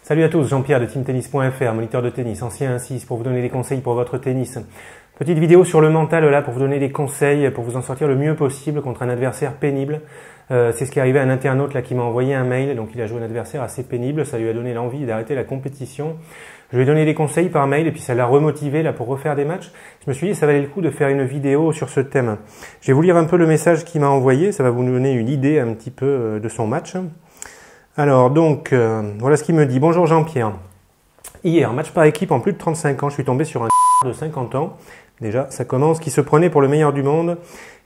Salut à tous, Jean-Pierre de teamtennis.fr, moniteur de tennis, ancien 1-6, pour vous donner des conseils pour votre tennis. Petite vidéo sur le mental là pour vous donner des conseils pour vous en sortir le mieux possible contre un adversaire pénible. C'est ce qui est arrivé à un internaute là qui m'a envoyé un mail, donc il a joué un adversaire assez pénible, ça lui a donné l'envie d'arrêter la compétition. Je lui ai donné des conseils par mail et puis ça l'a remotivé là pour refaire des matchs. Je me suis dit ça valait le coup de faire une vidéo sur ce thème. Je vais vous lire un peu le message qu'il m'a envoyé, ça va vous donner une idée un petit peu de son match. Alors donc, voilà ce qu'il me dit. Bonjour Jean-Pierre. Hier, match par équipe en plus de 35 ans, je suis tombé sur un de 50 ans. Déjà, ça commence, qui se prenait pour le meilleur du monde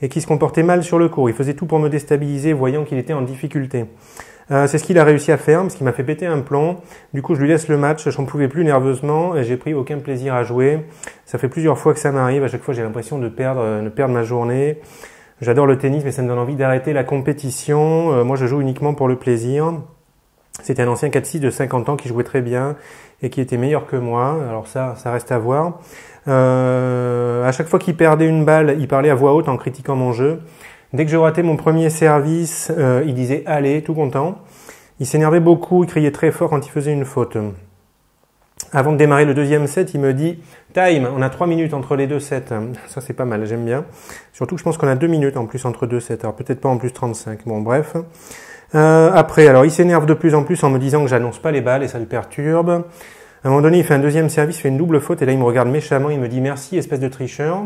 et qui se comportait mal sur le court. Il faisait tout pour me déstabiliser, voyant qu'il était en difficulté. C'est ce qu'il a réussi à faire, parce qu'il m'a fait péter un plomb. Du coup, je lui laisse le match, j'en pouvais plus nerveusement et j'ai pris aucun plaisir à jouer. Ça fait plusieurs fois que ça m'arrive. À chaque fois, j'ai l'impression de perdre ma journée. J'adore le tennis, mais ça me donne envie d'arrêter la compétition. Moi, je joue uniquement pour le plaisir. C'était un ancien 4-6 de 50 ans qui jouait très bien et qui était meilleur que moi. Alors ça reste à voir. À chaque fois qu'il perdait une balle, il parlait à voix haute en critiquant mon jeu. Dès que je ratais mon premier service, il disait « allez », tout content. Il s'énervait beaucoup, il criait très fort quand il faisait une faute. Avant de démarrer le deuxième set, il me dit « time, on a 3 minutes entre les deux sets ». Ça c'est pas mal, j'aime bien. Surtout que je pense qu'on a 2 minutes en plus entre deux sets. Alors peut-être pas en plus 35. Bon bref. Après, alors il s'énerve de plus en plus en me disant que j'annonce pas les balles et ça le perturbe. À un moment donné, il fait un deuxième service, il fait une double faute et là il me regarde méchamment, il me dit merci espèce de tricheur.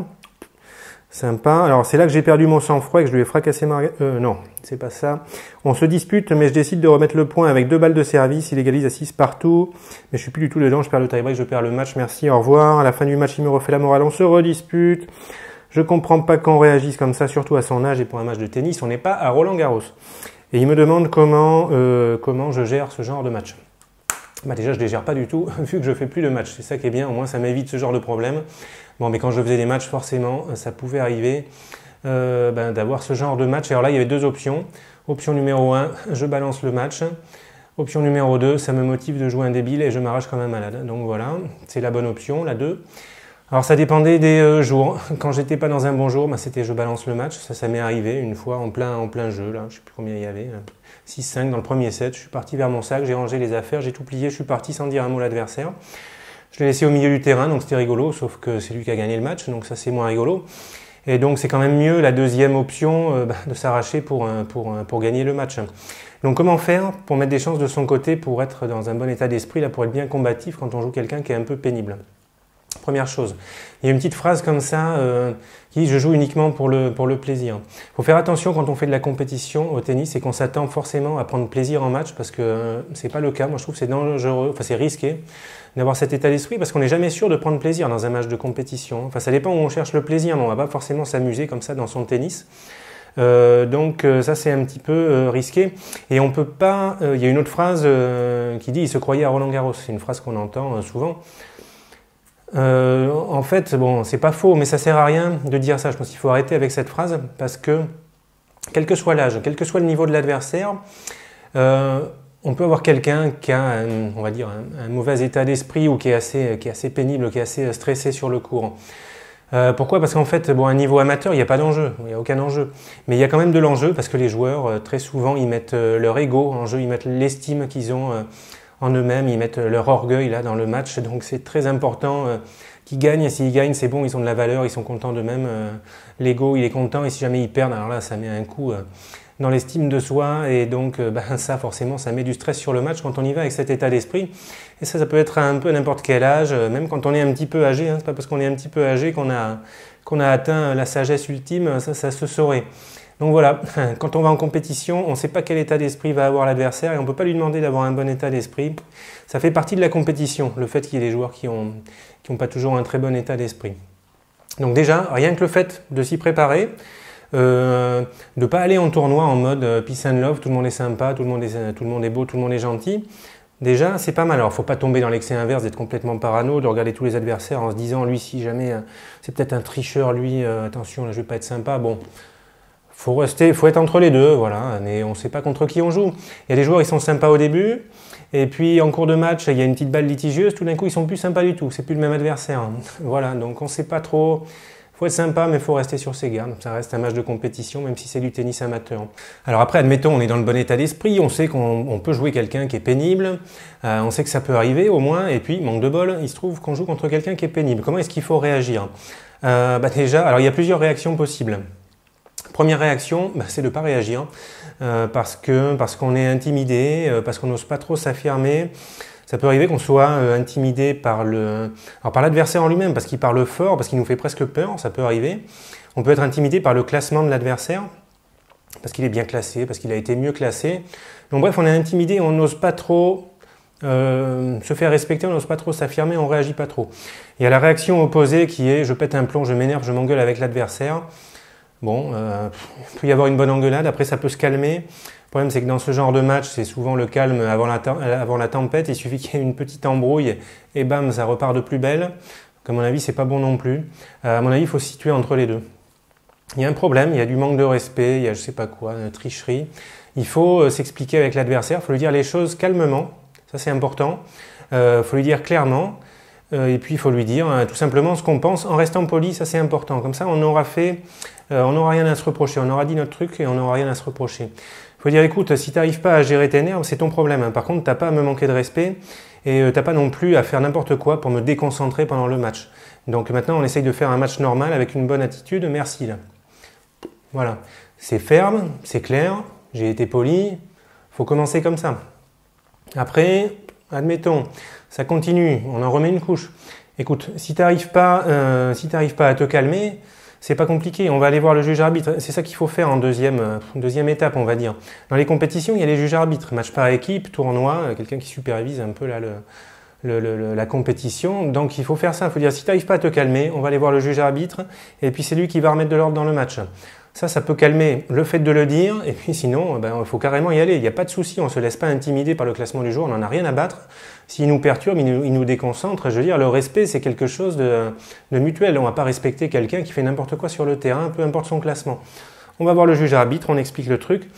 Sympa. Alors c'est là que j'ai perdu mon sang-froid et que je lui ai fracassé non, c'est pas ça. On se dispute mais je décide de remettre le point avec 2 balles de service, il égalise à 6 partout. Mais je suis plus du tout dedans, je perds le tie-break, je perds le match, merci, au revoir. À la fin du match, il me refait la morale, on se redispute. Je comprends pas qu'on réagisse comme ça, surtout à son âge et pour un match de tennis, on n'est pas à Roland-Garros. Et il me demande comment je gère ce genre de match. Bah déjà, je ne les gère pas du tout, vu que je fais plus de match. C'est ça qui est bien, au moins ça m'évite ce genre de problème. Bon, mais quand je faisais des matchs, forcément, ça pouvait arriver d'avoir ce genre de match. Et alors là, il y avait 2 options. Option numéro 1, je balance le match. Option numéro 2, ça me motive de jouer un débile et je m'arrache comme un malade. Donc voilà, c'est la bonne option, la 2. Alors ça dépendait des jours. Quand j'étais pas dans un bon jour, c'était je balance le match. Ça m'est arrivé une fois en plein jeu. Là, je sais plus combien il y avait. 6-5 dans le premier set. Je suis parti vers mon sac, j'ai rangé les affaires, j'ai tout plié. Je suis parti sans dire un mot à l'adversaire. Je l'ai laissé au milieu du terrain, donc c'était rigolo. Sauf que c'est lui qui a gagné le match, donc ça c'est moins rigolo. Et donc c'est quand même mieux la deuxième option de s'arracher pour gagner le match. Donc comment faire pour mettre des chances de son côté, pour être dans un bon état d'esprit, là, pour être bien combatif quand on joue quelqu'un qui est un peu pénible? Première chose, il y a une petite phrase comme ça qui dit « je joue uniquement pour le plaisir ». Il faut faire attention quand on fait de la compétition au tennis et qu'on s'attend forcément à prendre plaisir en match parce que c'est pas le cas. Moi je trouve que c'est dangereux, enfin c'est risqué d'avoir cet état d'esprit parce qu'on n'est jamais sûr de prendre plaisir dans un match de compétition. Enfin ça dépend où on cherche le plaisir, mais on va pas forcément s'amuser comme ça dans son tennis. Donc ça c'est un petit peu risqué et on peut pas, il y a une autre phrase qui dit « il se croyait à Roland-Garros ». C'est une phrase qu'on entend souvent. En fait, bon, c'est pas faux, mais ça sert à rien de dire ça. Je pense qu'il faut arrêter avec cette phrase parce que, quel que soit l'âge, quel que soit le niveau de l'adversaire, on peut avoir quelqu'un qui a, on va dire, un mauvais état d'esprit ou qui est assez pénible, qui est assez stressé sur le court. Pourquoi? Parce qu'en fait, bon, à un niveau amateur, il n'y a pas d'enjeu, il n'y a aucun enjeu. Mais il y a quand même de l'enjeu parce que les joueurs, très souvent, ils mettent leur ego en jeu, ils mettent l'estime qu'ils ont en eux-mêmes, ils mettent leur orgueil là dans le match, donc c'est très important qu'ils gagnent, et s'ils gagnent c'est bon, ils ont de la valeur, ils sont contents d'eux-mêmes, l'ego il est content, et si jamais ils perdent, alors là ça met un coup dans l'estime de soi, et donc ça forcément ça met du stress sur le match quand on y va avec cet état d'esprit, et ça peut être un peu n'importe quel âge, même quand on est un petit peu âgé, c'est pas parce qu'on est un petit peu âgé qu'on a atteint la sagesse ultime, ça se saurait. Donc voilà, quand on va en compétition, on ne sait pas quel état d'esprit va avoir l'adversaire et on ne peut pas lui demander d'avoir un bon état d'esprit. Ça fait partie de la compétition, le fait qu'il y ait des joueurs qui ont pas toujours un très bon état d'esprit. Donc déjà, rien que le fait de s'y préparer, de ne pas aller en tournoi en mode peace and love, tout le monde est sympa, tout le monde est beau, tout le monde est gentil. Déjà, c'est pas mal. Alors, faut pas tomber dans l'excès inverse, d'être complètement parano, de regarder tous les adversaires en se disant, lui, si jamais c'est peut-être un tricheur, lui, attention, là, je vais pas être sympa. Bon. Faut être entre les deux, voilà, mais on ne sait pas contre qui on joue. Il y a des joueurs, ils sont sympas au début, et puis en cours de match, il y a une petite balle litigieuse, tout d'un coup, ils sont plus sympas du tout, c'est plus le même adversaire. Voilà, donc on ne sait pas trop. Faut être sympa, mais il faut rester sur ses gardes. Ça reste un match de compétition, même si c'est du tennis amateur. Alors après, admettons, on est dans le bon état d'esprit, on sait qu'on peut jouer quelqu'un qui est pénible, on sait que ça peut arriver au moins, et puis, manque de bol, il se trouve qu'on joue contre quelqu'un qui est pénible. Comment est-ce qu'il faut réagir? Déjà, alors il y a plusieurs réactions possibles. Première réaction, c'est de ne pas réagir, parce qu'on est intimidé, parce qu'on n'ose pas trop s'affirmer. Ça peut arriver qu'on soit intimidé par l'adversaire en lui-même, parce qu'il parle fort, parce qu'il nous fait presque peur, ça peut arriver. On peut être intimidé par le classement de l'adversaire, parce qu'il est bien classé, parce qu'il a été mieux classé. Donc bref, on est intimidé, on n'ose pas trop se faire respecter, on n'ose pas trop s'affirmer, on ne réagit pas trop. Il y a la réaction opposée qui est je pète un plomb, je m'énerve, je m'engueule avec l'adversaire. Bon, il peut y avoir une bonne engueulade, après ça peut se calmer. Le problème, c'est que dans ce genre de match, c'est souvent le calme avant la tempête. Il suffit qu'il y ait une petite embrouille et bam, ça repart de plus belle. Donc, à mon avis, c'est pas bon non plus. À mon avis, il faut se situer entre les deux. Il y a un problème, il y a du manque de respect, il y a je sais pas quoi, une tricherie. Il faut s'expliquer avec l'adversaire, il faut lui dire les choses calmement. Ça, c'est important. Il faut lui dire clairement. Et puis, il faut lui dire tout simplement ce qu'on pense en restant poli. Ça, c'est important. Comme ça, on n'aura rien à se reprocher. On aura dit notre truc et on n'aura rien à se reprocher. Il faut dire, écoute, si tu n'arrives pas à gérer tes nerfs, c'est ton problème. Par contre, tu n'as pas à me manquer de respect et tu n'as pas non plus à faire n'importe quoi pour me déconcentrer pendant le match. Donc maintenant, on essaye de faire un match normal avec une bonne attitude. Merci. Là. Voilà. C'est ferme, c'est clair, j'ai été poli. Il faut commencer comme ça. Après, admettons, ça continue, on en remet une couche. Écoute, si tu n'arrives pas à te calmer, c'est pas compliqué, on va aller voir le juge arbitre. C'est ça qu'il faut faire en deuxième étape, on va dire. Dans les compétitions, il y a les juges arbitres, match par équipe, tournoi, quelqu'un qui supervise un peu là la compétition. Donc il faut faire ça, il faut dire si tu n'arrives pas à te calmer, on va aller voir le juge arbitre et puis c'est lui qui va remettre de l'ordre dans le match. Ça peut calmer le fait de le dire et puis sinon, il faut carrément y aller. Il n'y a pas de souci, on ne se laisse pas intimider par le classement du jour, on n'en a rien à battre. S'il nous perturbe, il nous déconcentre. Je veux dire, le respect, c'est quelque chose de mutuel. On ne va pas respecter quelqu'un qui fait n'importe quoi sur le terrain, peu importe son classement. On va voir le juge arbitre, on explique le truc.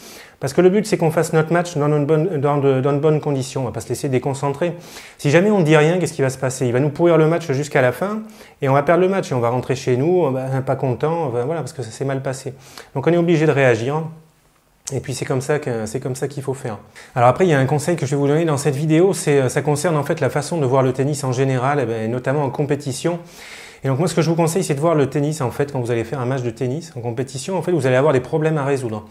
Parce que le but, c'est qu'on fasse notre match dans de bonnes conditions. On ne va pas se laisser déconcentrer. Si jamais on ne dit rien, qu'est-ce qui va se passer? Il va nous pourrir le match jusqu'à la fin et on va perdre le match et on va rentrer chez nous, pas content, voilà, parce que ça s'est mal passé. Donc on est obligé de réagir. Et puis c'est comme ça qu'il faut faire. Alors après, il y a un conseil que je vais vous donner dans cette vidéo, ça concerne en fait la façon de voir le tennis en général, et notamment en compétition. Et donc moi, ce que je vous conseille, c'est de voir le tennis en fait quand vous allez faire un match de tennis en compétition. En fait, vous allez avoir des problèmes à résoudre.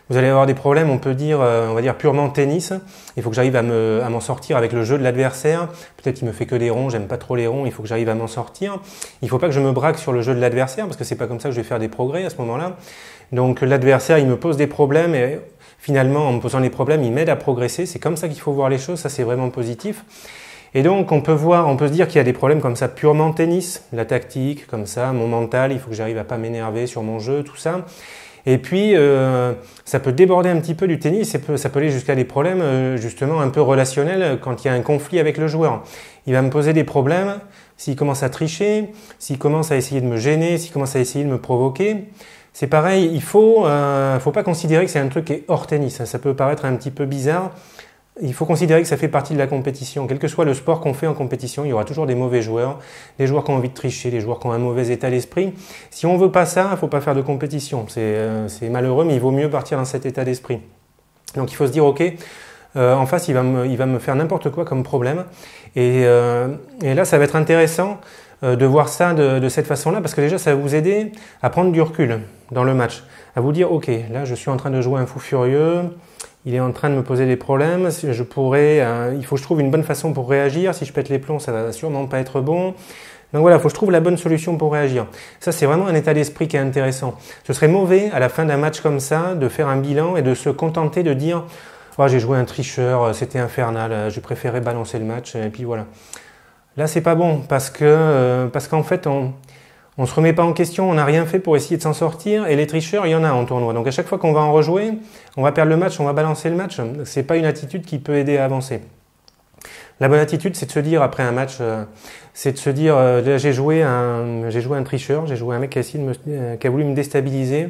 Vous allez avoir des problèmes, on va dire purement tennis. Il faut que j'arrive à m'en sortir avec le jeu de l'adversaire. Peut-être qu'il me fait que des ronds, j'aime pas trop les ronds. Il faut que j'arrive à m'en sortir. Il faut pas que je me braque sur le jeu de l'adversaire parce que c'est pas comme ça que je vais faire des progrès à ce moment-là. Donc l'adversaire, il me pose des problèmes et finalement, en me posant les problèmes, il m'aide à progresser. C'est comme ça qu'il faut voir les choses. Ça, c'est vraiment positif. Et donc, on peut se dire qu'il y a des problèmes comme ça purement tennis, la tactique, comme ça, mon mental, il faut que j'arrive à pas m'énerver sur mon jeu, tout ça. Et puis, ça peut déborder un petit peu du tennis, ça peut aller jusqu'à des problèmes justement un peu relationnels quand il y a un conflit avec le joueur. Il va me poser des problèmes s'il commence à tricher, s'il commence à essayer de me gêner, s'il commence à essayer de me provoquer. C'est pareil, il faut pas considérer que c'est un truc qui est hors tennis. Ça peut paraître un petit peu bizarre. Il faut considérer que ça fait partie de la compétition. Quel que soit le sport qu'on fait en compétition, il y aura toujours des mauvais joueurs, des joueurs qui ont envie de tricher, des joueurs qui ont un mauvais état d'esprit. Si on veut pas ça, il faut pas faire de compétition. C'est malheureux, mais il vaut mieux partir dans cet état d'esprit. Donc il faut se dire, ok, en face, il va me faire n'importe quoi comme problème. Et là, ça va être intéressant de voir ça de cette façon-là, parce que déjà, ça va vous aider à prendre du recul dans le match, à vous dire, ok, là, je suis en train de jouer un fou furieux. Il est en train de me poser des problèmes, il faut que je trouve une bonne façon pour réagir. Si je pète les plombs, ça va sûrement pas être bon. Donc voilà, il faut que je trouve la bonne solution pour réagir. Ça, c'est vraiment un état d'esprit qui est intéressant. Ce serait mauvais, à la fin d'un match comme ça, de faire un bilan et de se contenter de dire « Oh, j'ai joué un tricheur, c'était infernal, j'ai préféré balancer le match. » Et puis voilà. Là, c'est pas bon parce qu'en fait, on se remet pas en question, on n'a rien fait pour essayer de s'en sortir et les tricheurs, il y en a en tournoi. Donc à chaque fois qu'on va en rejouer, on va perdre le match, on va balancer le match. C'est pas une attitude qui peut aider à avancer. La bonne attitude, c'est de se dire après un match, là, j'ai joué un tricheur, j'ai joué un mec qui a voulu me déstabiliser.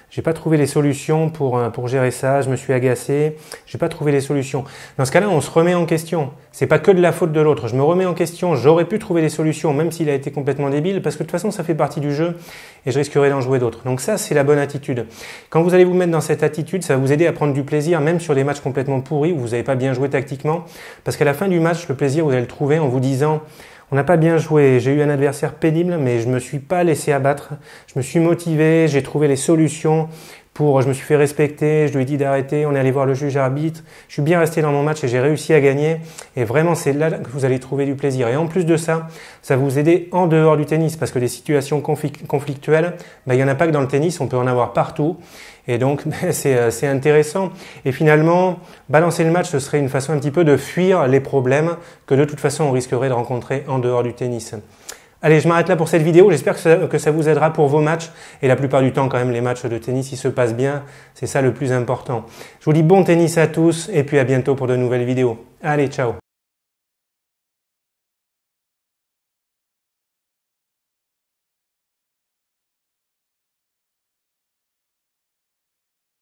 J'ai pas trouvé les solutions pour gérer ça, je me suis agacé, j'ai pas trouvé les solutions. Dans ce cas-là, on se remet en question. C'est pas que de la faute de l'autre. Je me remets en question, j'aurais pu trouver des solutions, même s'il a été complètement débile, parce que de toute façon, ça fait partie du jeu et je risquerais d'en jouer d'autres. Donc ça, c'est la bonne attitude. Quand vous allez vous mettre dans cette attitude, ça va vous aider à prendre du plaisir, même sur des matchs complètement pourris où vous n'avez pas bien joué tactiquement, parce qu'à la fin du match, le plaisir, vous allez le trouver en vous disant: on n'a pas bien joué, j'ai eu un adversaire pénible, mais je me suis pas laissé abattre, je me suis motivé, j'ai trouvé les solutions je me suis fait respecter, je lui ai dit d'arrêter, on est allé voir le juge arbitre, je suis bien resté dans mon match et j'ai réussi à gagner. Et vraiment, c'est là que vous allez trouver du plaisir. Et en plus de ça, ça va vous aider en dehors du tennis, parce que des situations conflictuelles, il n'y en a pas que dans le tennis, on peut en avoir partout. Et donc, c'est intéressant. Et finalement, balancer le match, ce serait une façon un petit peu de fuir les problèmes que de toute façon on risquerait de rencontrer en dehors du tennis. Allez, je m'arrête là pour cette vidéo. J'espère que ça vous aidera pour vos matchs. Et la plupart du temps, quand même, les matchs de tennis, ils se passent bien. C'est ça le plus important. Je vous dis bon tennis à tous et puis à bientôt pour de nouvelles vidéos. Allez, ciao!